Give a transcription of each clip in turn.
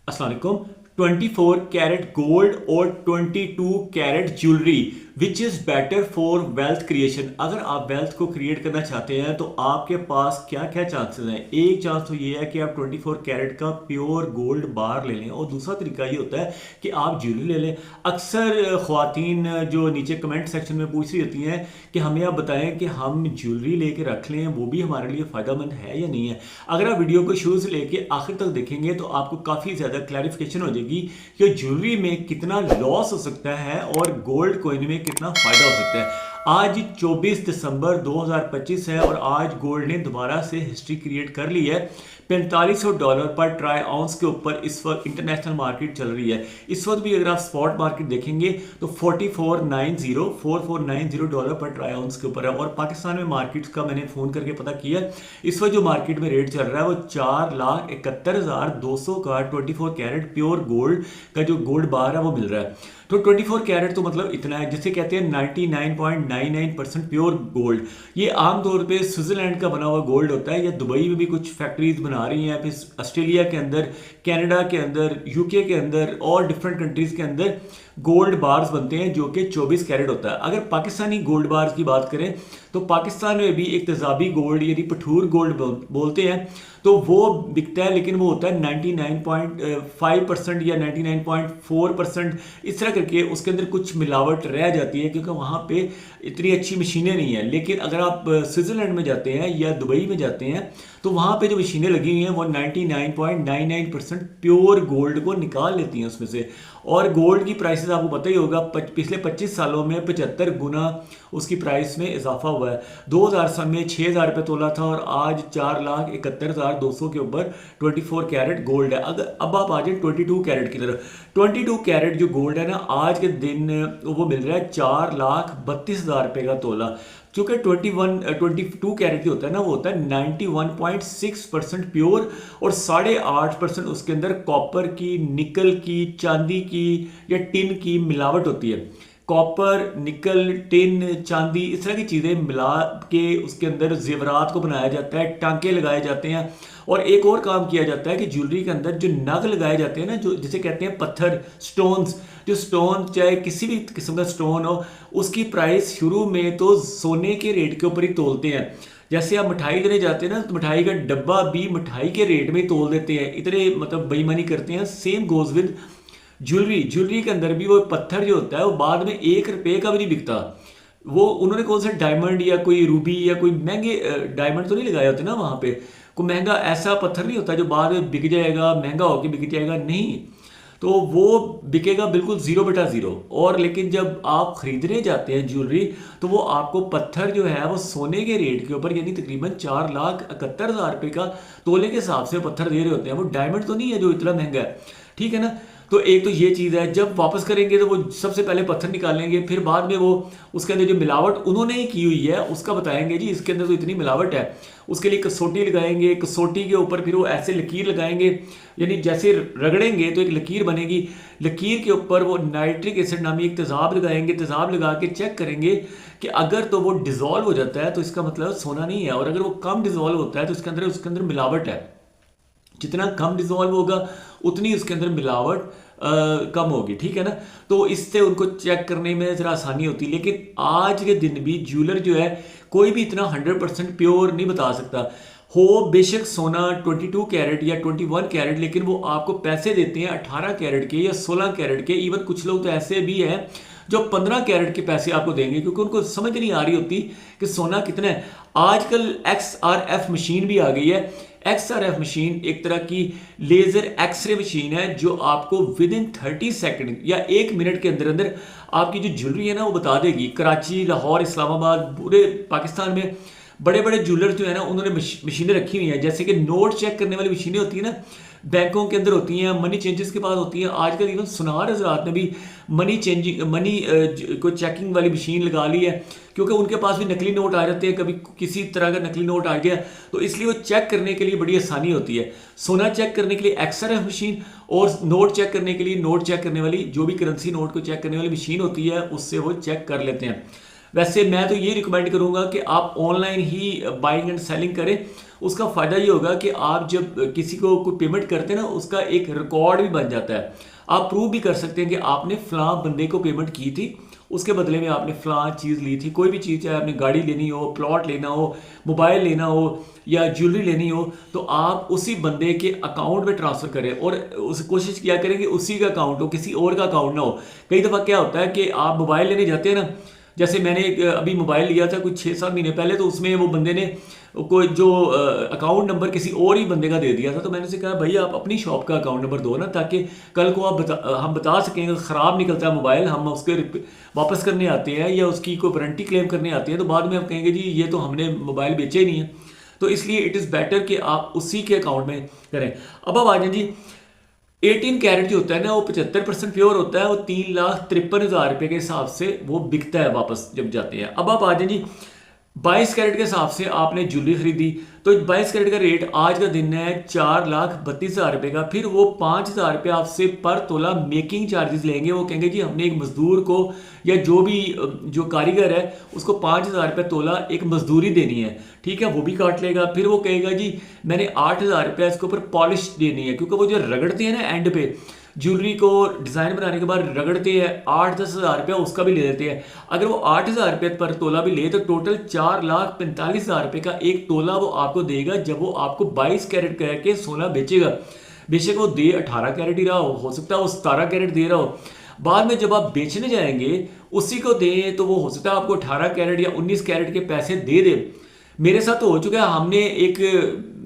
अस्सलाम वालेकुम। 24 carat gold और 22 carat jewellery which is better for wealth creation. अगर आप वेल्थ को क्रिएट करना चाहते हैं तो आपके पास क्या क्या चांसेस हैं। एक चांस तो ये है कि आप 24 कैरेट का प्योर गोल्ड बार ले लें, और दूसरा तरीका ये होता है कि आप ज्वेलरी ले लें। अक्सर ख्वातीन जो नीचे कमेंट सेक्शन में पूछ रही होती हैं कि हमें आप बताएं कि हम ज्वेलरी लेके रख लें, वो भी हमारे लिए फ़ायदेमंद है या नहीं है। अगर आप वीडियो को शुरू से लेके आखिर तक देखेंगे तो आपको काफ़ी ज़्यादा क्लैरिफिकेशन हो जाएगी कि ज्वेलरी में कितना लॉस हो सकता है और गोल्ड कॉइन में कितना फ़ायदा हो सकता है। आज 24 दिसंबर 2025 है और आज गोल्ड ने दोबारा से हिस्ट्री क्रिएट कर ली है। $4500 पर ट्राई आउंस के ऊपर इस वक्त इंटरनेशनल मार्केट चल रही है। इस वक्त भी अगर आप स्पॉट मार्केट देखेंगे तो $4490 पर ट्राई आउंस के ऊपर है। और पाकिस्तान में मार्केट्स का मैंने फ़ोन करके पता किया, इस वक्त जो मार्केट में रेट चल रहा है वो 4,71,200 का 24 कैरेट प्योर गोल्ड का जो गोल्ड बार है वो मिल रहा है। तो 24 कैरेट तो मतलब इतना है, जिसे कहते हैं 99.99% प्योर गोल्ड। ये आमतौर पे स्विट्जरलैंड का बना हुआ गोल्ड होता है, या दुबई में भी कुछ फैक्ट्रीज बना रही हैं, फिर ऑस्ट्रेलिया के अंदर, कनाडा के अंदर, यूके के अंदर और डिफरेंट कंट्रीज के अंदर गोल्ड बार्स बनते हैं जो कि 24 कैरेट होता है। अगर पाकिस्तानी गोल्ड बार्स की बात करें तो पाकिस्तान में भी एक तेजाबी गोल्ड यानी पठूर गोल्ड बोलते हैं, तो वो बिकता है, लेकिन वो होता है 99.5% या 99.4%, इस तरह करके उसके अंदर कुछ मिलावट रह जाती है क्योंकि वहाँ पे इतनी अच्छी मशीनें नहीं हैं। लेकिन अगर आप स्विट्ज़रलैंड में जाते हैं या दुबई में जाते हैं तो वहाँ पे जो मशीनें लगी हुई हैं वो 99.99% प्योर गोल्ड को निकाल लेती हैं उसमें से। और गोल्ड की प्राइसेस आपको पता ही होगा, पिछले 25 सालों में 75 गुना उसकी प्राइस में इजाफा हुआ है। 2000 में 6,000 रुपये तोला था और आज 4,71,200 के ऊपर 24 कैरेट गोल्ड है। अगर अब आप आ जाए 22 कैरेट की तरफ, 22 कैरेट जो गोल्ड है ना, आज के दिन वो मिल रहा है 4,32,000 रुपये का तोला। क्योंकि 22 कैरेट जो होता है ना, वो होता है 91.6% प्योर और 8.5% उसके अंदर कॉपर की, निकल की, चांदी की या टिन की मिलावट होती है। कॉपर, निकल, टिन, चांदी, इस तरह की चीज़ें मिला के उसके अंदर जेवरात को बनाया जाता है, टांके लगाए जाते हैं। और एक और काम किया जाता है कि ज्वेलरी के अंदर जो नग लगाए जाते हैं ना, जो जिसे कहते हैं पत्थर, स्टोन्स, जो स्टोन चाहे किसी भी किस्म का स्टोन हो, उसकी प्राइस शुरू में तो सोने के रेट के ऊपर ही तोलते हैं। जैसे आप मिठाई लेने जाते हैं ना, तो मिठाई का डब्बा भी मिठाई के रेट में तोल देते हैं, इतने मतलब बेईमानी करते हैं। सेम गोज विद ज्वेलरी के अंदर भी वो पत्थर जो होता है वो बाद में 1 रुपये का भी नहीं बिकता। वो उन्होंने कौन सा डायमंड या कोई रूबी या कोई महंगे डायमंड तो नहीं लगाए होते ना वहाँ पे, कोई महंगा ऐसा पत्थर नहीं होता जो बाद में बिक जाएगा, महंगा होकर बिक जाएगा, नहीं। तो वो बिकेगा बिल्कुल ज़ीरो बेटा ज़ीरो। और लेकिन जब आप ख़रीदने जाते हैं ज्वेलरी तो वो आपको पत्थर जो है वो सोने के रेट के ऊपर यानी तकरीबन 4,71,000 रुपये का तोले के हिसाब से पत्थर दे रहे होते हैं। वो डायमंड तो नहीं है जो इतना महंगा है, ठीक है ना। तो एक तो ये चीज़ है, जब वापस करेंगे तो वो सबसे पहले पत्थर निकालेंगे, फिर बाद में वो उसके अंदर जो मिलावट उन्होंने ही की हुई है उसका बताएंगे, जी इसके अंदर तो इतनी मिलावट है। उसके लिए कसौटी लगाएंगे, कसौटी के ऊपर फिर वो ऐसे लकीर लगाएंगे, यानी जैसे रगड़ेंगे तो एक लकीर बनेगी, लकीर के ऊपर वो नाइट्रिक एसिड नामी एक तेज़ाब लगाएंगे, तेज़ाब लगा के चेक करेंगे कि अगर तो वो डिज़ोल्व हो जाता है तो इसका मतलब सोना नहीं है, और अगर वो कम डिज़ोल्व होता है तो उसके अंदर मिलावट है। जितना कम डिजोल्व होगा उतनी उसके अंदर मिलावट कम होगी, ठीक है ना। तो इससे उनको चेक करने में ज़रा आसानी होती है। लेकिन आज के दिन भी ज्वेलर जो है कोई भी इतना 100% प्योर नहीं बता सकता। हो बेशक सोना 22 कैरेट या 21 कैरेट, लेकिन वो आपको पैसे देते हैं 18 कैरेट के या 16 कैरेट के। इवन कुछ लोग तो ऐसे भी हैं जो 15 कैरेट के पैसे आपको देंगे क्योंकि उनको समझ नहीं आ रही होती कि सोना कितना है। आजकल XRF मशीन भी आ गई है। XRF मशीन एक तरह की लेज़र एक्सरे मशीन है जो आपको विद इन 30 सेकंड या 1 मिनट के अंदर अंदर आपकी जो ज्वेलरी है ना वो बता देगी। कराची, लाहौर, इस्लामाबाद, पूरे पाकिस्तान में बड़े बड़े ज्वेलर जो है ना उन्होंने मशीनें रखी हुई हैं। जैसे कि नोट चेक करने वाली मशीनें होती हैं ना, बैंकों के अंदर होती हैं, मनी चेंजेस के पास होती हैं। आजकल इवन सुनार हजरात ने भी मनी को चेकिंग वाली मशीन लगा ली है क्योंकि उनके पास भी नकली नोट आ जाते हैं, कभी किसी तरह का नकली नोट आ गया तो इसलिए वो चेक करने के लिए बड़ी आसानी होती है। सोना चेक करने के लिए XRF मशीन, और नोट चेक करने के लिए नोट चेक करने वाली जो भी करेंसी नोट को चेक करने वाली मशीन होती है उससे वो चेक कर लेते हैं। वैसे मैं तो ये रिकमेंड करूँगा कि आप online he buying and selling करें। उसका फ़ायदा ये होगा कि आप जब किसी को कोई पेमेंट करते हैं ना, उसका एक रिकॉर्ड भी बन जाता है। आप प्रूव भी कर सकते हैं कि आपने फ़लाँ बंदे को पेमेंट की थी, उसके बदले में आपने फ़लाँ चीज़ ली थी। कोई भी चीज़, चाहे आपने गाड़ी लेनी हो, प्लॉट लेना हो, मोबाइल लेना हो या ज्वेलरी लेनी हो, तो आप उसी बंदे के अकाउंट में ट्रांसफ़र करें और उस कोशिश किया करें कि उसी का अकाउंट हो, किसी और का अकाउंट ना हो। कई दफ़ा क्या होता है कि आप मोबाइल लेने जाते हैं ना, जैसे मैंने अभी मोबाइल लिया था कुछ 6-7 महीने पहले, तो उसमें वो बंदे ने कोई जो अकाउंट नंबर किसी और ही बंदे का दे दिया था। तो मैंने उसे कहा भाई आप अपनी शॉप का अकाउंट नंबर दो ना, ताकि कल को हम बता सकें कि ख़राब निकलता है मोबाइल, हम उसके वापस करने आते हैं या उसकी कोई वारंटी क्लेम करने आते हैं, तो बाद में हम कहेंगे जी ये तो हमने मोबाइल बेचे ही नहीं है। तो इसलिए इट इज़ बेटर कि आप उसी के अकाउंट में करें। अब आप आ जाए जी, 18 कैरेट जो होता है ना, वो 75% प्योर होता है। वो 3,53,000 रुपये के हिसाब से वो बिकता है वापस जब जाते हैं। अब आप आ जाए जी, 22 कैरेट के हिसाब से आपने ज्वेलरी खरीदी, तो 22 कैरेट का रेट आज का दिन है 4,32,000 रुपये का। फिर वो 5,000 रुपये आपसे पर तोला मेकिंग चार्जेस लेंगे। वो कहेंगे जी हमने एक मजदूर को या जो भी जो कारीगर है उसको 5,000 रुपये तोला एक मजदूरी देनी है, ठीक है, वो भी काट लेगा। फिर वो कहेगा जी मैंने 8,000 रुपये इसके ऊपर पॉलिश देनी है, क्योंकि वो जो रगड़ते हैं ना एंड पे ज्वेलरी को डिज़ाइन बनाने के बाद रगड़ते हैं, 8-10 हज़ार रुपया उसका भी ले लेते हैं। अगर वो 8,000 रुपये पर तोला भी ले तो टोटल 4,45,000 रुपये का एक तोला वो आपको देगा जब वो आपको 22 कैरेट करके सोना बेचेगा। बेशक वो दे 18 कैरेट ही रहा हो सकता है वो 17 कैरेट दे रहा हो। बाद में जब आप बेचने जाएंगे उसी को दें तो वो हो सकता है आपको 18 कैरेट या 19 कैरेट के पैसे दे दे। मेरे साथ तो हो चुका है। हमने एक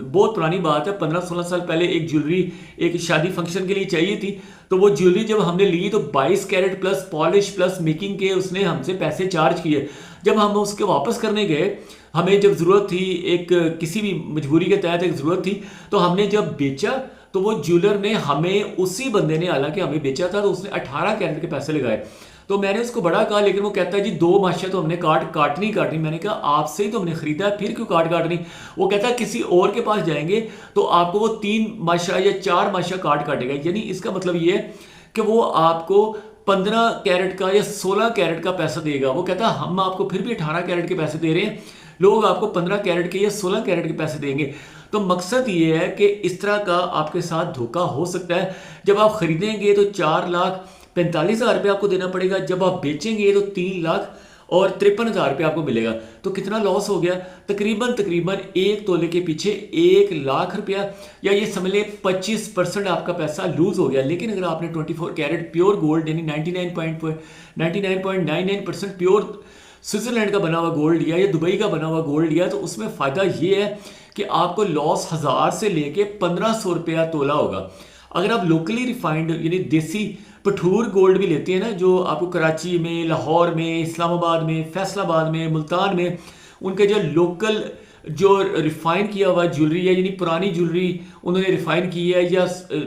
बहुत पुरानी बात है, 15-16 साल पहले एक ज्वेलरी एक शादी फंक्शन के लिए चाहिए थी, तो वो ज्वेलरी जब हमने ली तो 22 carat plus polish plus making के उसने हमसे पैसे चार्ज किए। जब हम उसके वापस करने गए, हमें जब ज़रूरत थी, एक किसी भी मजबूरी के तहत एक ज़रूरत थी, तो हमने जब बेचा तो वो ज्वेलर ने हमें, उसी बंदे ने हालांकि हमें बेचा था, तो उसने 18 कैरेट के पैसे लगाए। तो मैंने उसको बड़ा कहा, लेकिन वो कहता है जी 2 माशिया तो हमने काटनी। मैंने कहा आपसे ही तो हमने खरीदा है, फिर क्यों काटनी। वो कहता है किसी और के पास जाएंगे तो आपको वो 3 माशिया या 4 माशिया काटेगा। यानी इसका मतलब ये है कि वो आपको 15 कैरेट का या 16 कैरेट का पैसा देगा। वो कहता है हम आपको फिर भी 18 कैरेट के पैसे दे रहे हैं, लोग आपको 15 कैरेट के या 16 कैरेट के पैसे देंगे। तो मकसद ये है कि इस तरह का आपके साथ धोखा हो सकता है। जब आप खरीदेंगे तो 4,45,000 रुपये आपको देना पड़ेगा, जब आप बेचेंगे तो 3,53,000 रुपये आपको मिलेगा। तो कितना लॉस हो गया? तकरीबन एक तोले के पीछे 1,00,000 रुपया, या ये समझ लें 25% आपका पैसा लूज हो गया। लेकिन अगर आपने 24 कैरेट प्योर गोल्ड यानी 99.99% प्योर स्विट्जरलैंड का बना हुआ गोल्ड लिया या दुबई का बना हुआ गोल्ड लिया, तो उसमें फ़ायदा ये है कि आपको लॉस 1,000 से लेके 1,500 रुपया तोला होगा। अगर आप लोकली रिफाइंड यानी देसी पठूर गोल्ड भी लेते हैं ना, जो आपको कराची में, लाहौर में, इस्लामाबाद में, फैसलाबाद में, मुल्तान में, उनके जो लोकल जो रिफ़ाइन किया हुआ ज्वेलरी है, यानी पुरानी ज्वेलरी उन्होंने रिफ़ाइन की है या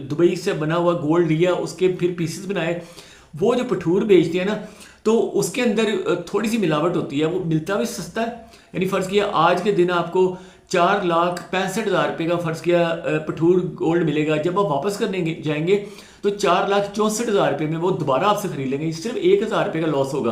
दुबई से बना हुआ गोल्ड लिया उसके फिर पीसेस बनाए, वो जो पठूर बेचते हैं ना, तो उसके अंदर थोड़ी सी मिलावट होती है। वो मिलता भी सस्ता है। यानी फ़र्ज़ किया आज के दिन आपको 4,65,000 रुपये का फ़र्ज़ किया पठूर गोल्ड मिलेगा। जब आप वापस करने जाएंगे तो 4,64,000 रुपये में वो दोबारा आपसे खरीद लेंगे। सिर्फ 1,000 रुपये का लॉस होगा।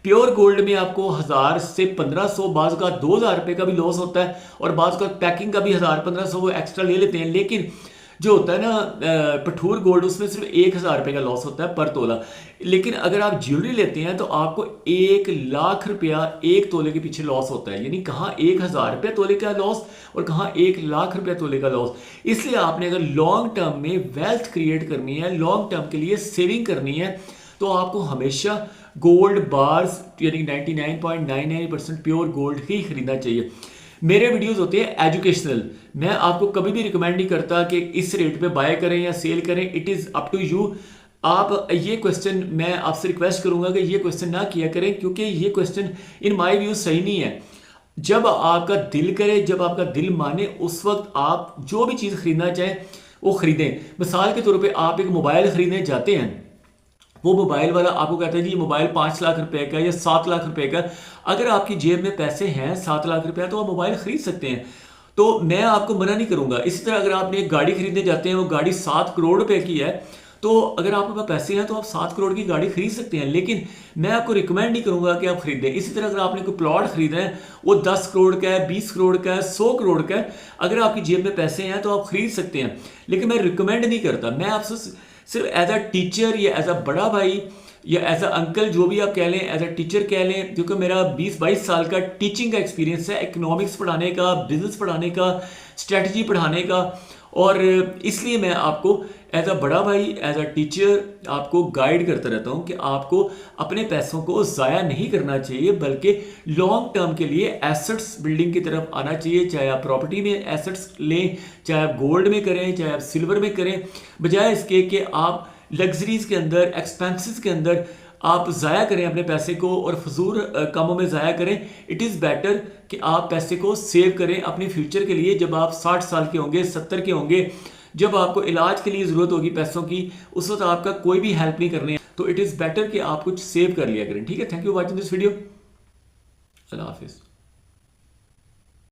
प्योर गोल्ड में आपको 1,000 से 1,500, बाज़ का 2,000 रुपये का भी लॉस होता है, और बाज़ का पैकिंग का भी 1,000-1,500 वो एक्स्ट्रा ले लेते हैं। लेकिन जो होता है ना पठूर गोल्ड, उसमें सिर्फ 1,000 रुपये का लॉस होता है पर तोला। लेकिन अगर आप ज्वेलरी लेते हैं तो आपको 1,00,000 रुपया एक तोले के पीछे लॉस होता है। यानी कहाँ 1,000 रुपये तोले का लॉस और कहाँ 1,00,000 रुपया तोले का लॉस। इसलिए आपने अगर लॉन्ग टर्म में वेल्थ क्रिएट करनी है, लॉन्ग टर्म के लिए सेविंग करनी है, तो आपको हमेशा गोल्ड बार्स यानी 99.99% प्योर गोल्ड ही खरीदना चाहिए। मेरे वीडियोस होते हैं एजुकेशनल। मैं आपको कभी भी रिकमेंड नहीं करता कि इस रेट पे बाय करें या सेल करें। It is up to you. आप ये क्वेश्चन, मैं आपसे रिक्वेस्ट करूंगा कि ये क्वेश्चन ना किया करें, क्योंकि ये क्वेश्चन इन माय व्यू सही नहीं है। जब आपका दिल करे, जब आपका दिल माने, उस वक्त आप जो भी चीज़ खरीदना चाहें वो खरीदें। मिसाल के तौर पर आप एक मोबाइल खरीदने जाते हैं, वो मोबाइल वाला आपको कहता है जी ये मोबाइल 5 लाख रुपए का या 7 लाख रुपए का। अगर आपकी जेब में पैसे हैं 7 लाख रुपया, तो आप मोबाइल खरीद सकते हैं। तो मैं आपको मना नहीं करूंगा। इसी तरह अगर आपने एक गाड़ी खरीदने जाते हैं, वो गाड़ी 7 करोड़ रुपए की है, तो अगर आपके पास पैसे हैं तो आप 7 करोड़ की गाड़ी खरीद सकते हैं, लेकिन मैं आपको रिकमेंड नहीं करूंगा कि आप खरीदें। इसी तरह अगर आपने कोई प्लॉट खरीदना है, वो 10 करोड़ का है, 20 करोड़ का है, 100 करोड़ का है, अगर आपकी जेब में पैसे हैं तो आप खरीद सकते हैं, लेकिन मैं रिकमेंड नहीं करता। मैं आपसे सिर्फ एज अ टीचर या एज अ बड़ा भाई या एज अ अंकल, जो भी आप कह लें, एज अ टीचर कह लें, क्योंकि मेरा 20-22 साल का टीचिंग का एक्सपीरियंस है, इकोनॉमिक्स पढ़ाने का, बिजनेस पढ़ाने का, स्ट्रेटजी पढ़ाने का, और इसलिए मैं आपको एज अ बड़ा भाई, एज अ टीचर आपको गाइड करता रहता हूं कि आपको अपने पैसों को ज़ाया नहीं करना चाहिए, बल्कि लॉन्ग टर्म के लिए एसेट्स बिल्डिंग की तरफ आना चाहिए। चाहे आप प्रॉपर्टी में एसेट्स लें, चाहे आप गोल्ड में करें, चाहे आप सिल्वर में करें, बजाय इसके कि आप लग्जरीज के अंदर, एक्सपेंसेस के अंदर आप ज़ाया करें अपने पैसे को और फजूल कामों में ज़ाया करें। इट इज़ बेटर कि आप पैसे को सेव करें अपने फ्यूचर के लिए। जब आप 60 साल के होंगे, 70 के होंगे, जब आपको इलाज के लिए ज़रूरत होगी पैसों की, उस वक्त आपका कोई भी हेल्प नहीं करने, तो इट इज़ बेटर कि आप कुछ सेव कर लिया करें। ठीक है, thank you watching this video. अल्लाह हाफिज़।